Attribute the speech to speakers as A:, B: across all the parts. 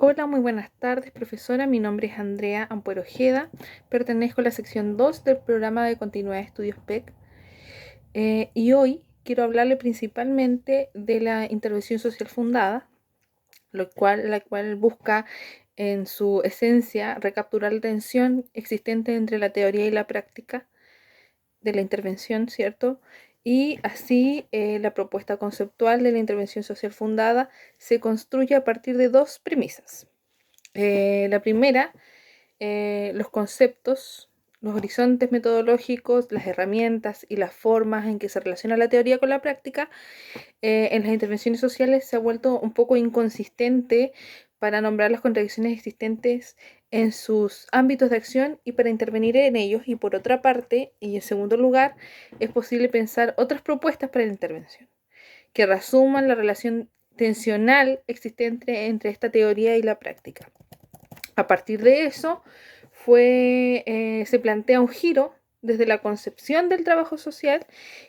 A: Hola, muy buenas tardes, profesora. Mi nombre es Andrea Ampuero Ojeda. Pertenezco a la sección 2 del programa de continuidad de estudios PEC. Y hoy quiero hablarle principalmente de la intervención social fundada, la cual busca en su esencia recapturar la tensión existente entre la teoría y la práctica de la intervención, ¿cierto? Y así la propuesta conceptual de la intervención social fundada se construye a partir de dos premisas. La primera, los conceptos, los horizontes metodológicos, las herramientas y las formas en que se relaciona la teoría con la práctica en las intervenciones sociales se ha vuelto un poco inconsistente para nombrar las contradicciones existentes en sus ámbitos de acción y para intervenir en ellos. Y por otra parte, y en segundo lugar, es posible pensar otras propuestas para la intervención que resuman la relación tensional existente entre esta teoría y la práctica. A partir de eso, se plantea un giro desde la concepción del trabajo social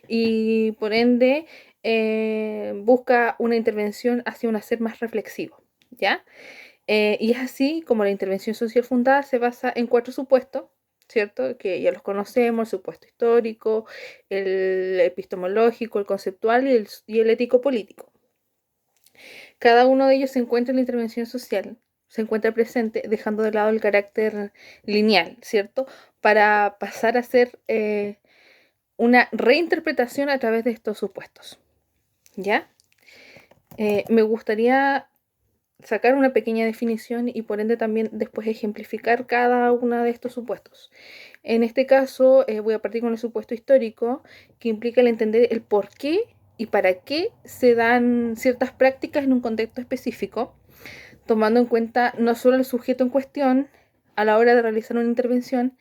A: y por ende busca una intervención hacia un hacer más reflexivo, ¿ya? Y es así como la intervención social fundada se basa en 4 supuestos, ¿cierto? Que ya los conocemos: el supuesto histórico, el epistemológico, el conceptual y el ético-político. Cada uno de ellos se encuentra en la intervención social, se encuentra presente, dejando de lado el carácter lineal, ¿cierto? Para pasar a ser una reinterpretación a través de estos supuestos, ¿ya? Me gustaría sacar una pequeña definición y por ende también después ejemplificar cada uno de estos supuestos. En este caso voy a partir con el supuesto histórico, que implica el entender el por qué y para qué se dan ciertas prácticas en un contexto específico, tomando en cuenta no solo el sujeto en cuestión a la hora de realizar una intervención,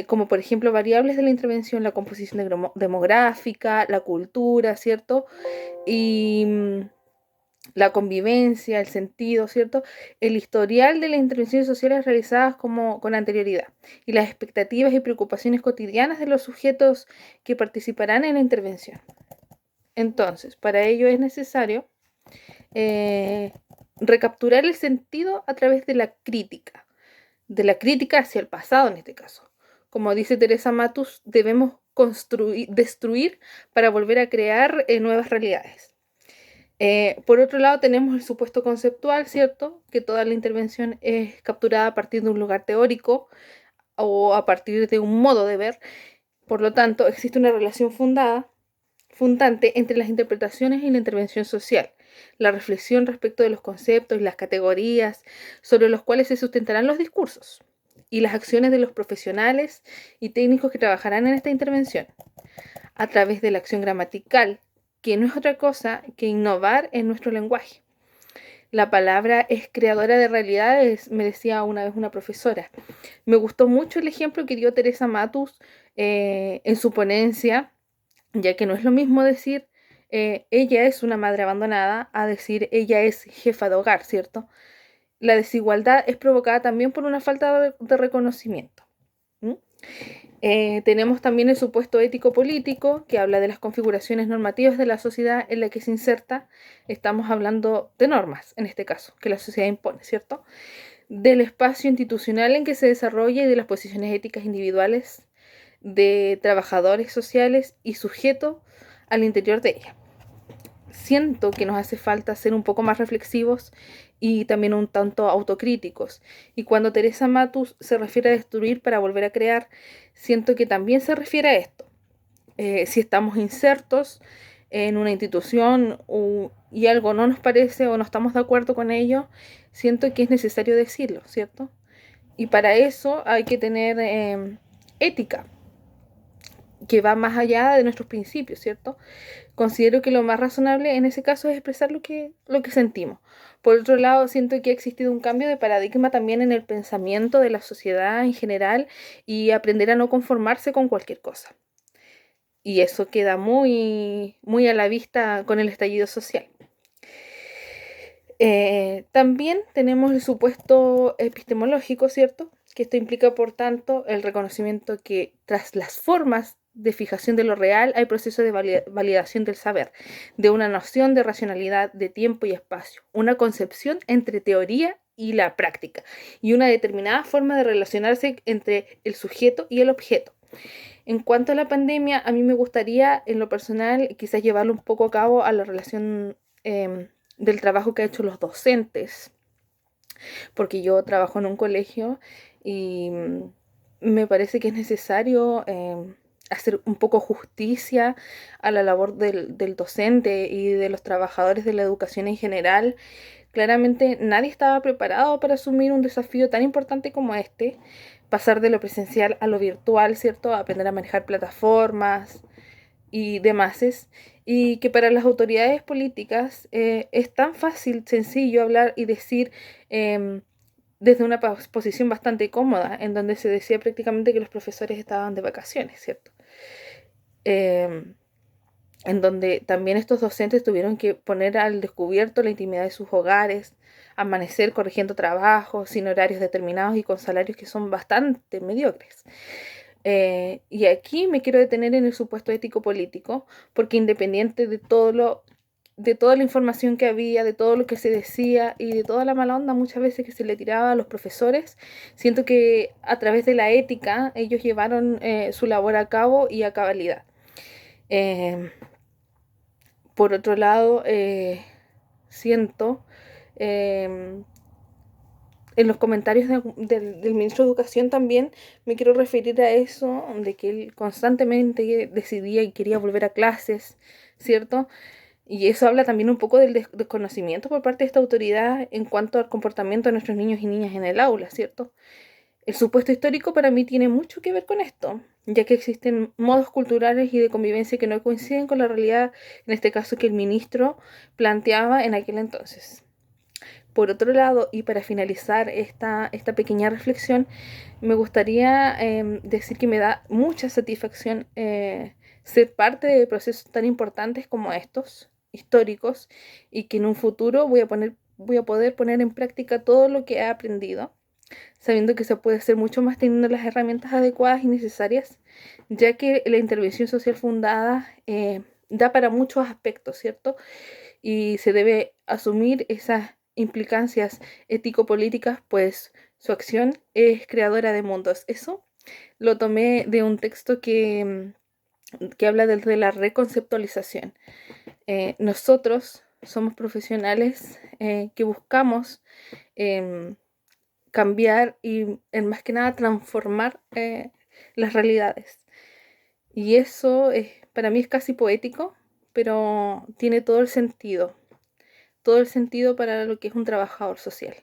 A: como por ejemplo variables de la intervención, la composición demográfica, la cultura, ¿cierto? Y la convivencia, el sentido, ¿cierto? El historial de las intervenciones sociales realizadas con anterioridad y las expectativas y preocupaciones cotidianas de los sujetos que participarán en la intervención. Entonces, para ello es necesario eh, recapturar el sentido a través de la crítica hacia el pasado en este caso. Como dice Teresa Matus, debemos destruir para volver a crear nuevas realidades. Por otro lado, tenemos el supuesto conceptual, ¿cierto? Que toda la intervención es capturada a partir de un lugar teórico o a partir de un modo de ver. Por lo tanto, existe una relación fundante entre las interpretaciones y la intervención social, la reflexión respecto de los conceptos y las categorías sobre los cuales se sustentarán los discursos y las acciones de los profesionales y técnicos que trabajarán en esta intervención, a través de la acción gramatical, que no es otra cosa que innovar en nuestro lenguaje. La palabra es creadora de realidades, me decía una vez una profesora. Me gustó mucho el ejemplo que dio Teresa Matus en su ponencia, ya que no es lo mismo decir ella es una madre abandonada a decir ella es jefa de hogar, ¿cierto? La desigualdad es provocada también por una falta de reconocimiento. ¿Mm? Tenemos también el supuesto ético-político, que habla de las configuraciones normativas de la sociedad en la que se inserta. Estamos hablando de normas, en este caso, que la sociedad impone, ¿cierto? Del espacio institucional en que se desarrolla y de las posiciones éticas individuales de trabajadores sociales y sujetos al interior de ella. Siento que nos hace falta ser un poco más reflexivos y también un tanto autocríticos. Y cuando Teresa Matus se refiere a destruir para volver a crear, siento que también se refiere a esto. Si estamos insertos en una institución y algo no nos parece o no estamos de acuerdo con ello, siento que es necesario decirlo, ¿cierto? Y para eso hay que tener ética, que va más allá de nuestros principios, ¿cierto? Considero que lo más razonable en ese caso es expresar lo que sentimos. Por otro lado, siento que ha existido un cambio de paradigma también en el pensamiento de la sociedad en general y aprender a no conformarse con cualquier cosa. Y eso queda muy, muy a la vista con el estallido social. También tenemos el supuesto epistemológico, ¿cierto? Que esto implica, por tanto, el reconocimiento que tras las formas de fijación de lo real hay procesos de validación del saber, de una noción de racionalidad, de tiempo y espacio, una concepción entre teoría y la práctica, y una determinada forma de relacionarse entre el sujeto y el objeto. En cuanto a la pandemia, a mí me gustaría, en lo personal, quizás llevarlo un poco a cabo a la relación del trabajo que han hecho los docentes, porque yo trabajo en un colegio y me parece que es necesario hacer un poco justicia a la labor del docente y de los trabajadores de la educación en general. Claramente nadie estaba preparado para asumir un desafío tan importante como este, pasar de lo presencial a lo virtual, ¿cierto? Aprender a manejar plataformas y demás. Y que para las autoridades políticas es tan fácil, sencillo hablar y decir desde una posición bastante cómoda, en donde se decía prácticamente que los profesores estaban de vacaciones, ¿cierto? Em, en donde también estos docentes tuvieron que poner al descubierto la intimidad de sus hogares, amanecer corrigiendo trabajos, sin horarios determinados y con salarios que son bastante mediocres. Y aquí me quiero detener en el supuesto ético-político, porque independiente de toda la información que había, de todo lo que se decía y de toda la mala onda muchas veces que se le tiraba a los profesores, siento que a través de la ética ellos llevaron su labor a cabo y a cabalidad. Eh, por otro lado, siento eh, en los comentarios del ministro de Educación también me quiero referir a eso, de que él constantemente decidía y quería volver a clases, ¿cierto? Y eso habla también un poco del desconocimiento por parte de esta autoridad en cuanto al comportamiento de nuestros niños y niñas en el aula, ¿cierto? El supuesto histórico para mí tiene mucho que ver con esto, ya que existen modos culturales y de convivencia que no coinciden con la realidad, en este caso que el ministro planteaba en aquel entonces. Por otro lado, y para finalizar esta pequeña reflexión, me gustaría decir que me da mucha satisfacción ser parte de procesos tan importantes como estos, históricos, y que en un futuro voy a poder poner en práctica todo lo que he aprendido, sabiendo que se puede hacer mucho más teniendo las herramientas adecuadas y necesarias, ya que la intervención social fundada da para muchos aspectos, ¿cierto? Y se debe asumir esas implicancias ético-políticas, pues su acción es creadora de mundos. Eso lo tomé de un texto que habla de la reconceptualización. Nosotros somos profesionales que buscamos em, cambiar y, en más que nada, transformar las realidades. Y eso para mí es casi poético, pero tiene todo el sentido para lo que es un trabajador social.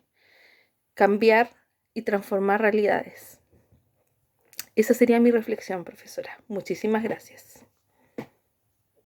A: Cambiar y transformar realidades. Esa sería mi reflexión, profesora. Muchísimas gracias.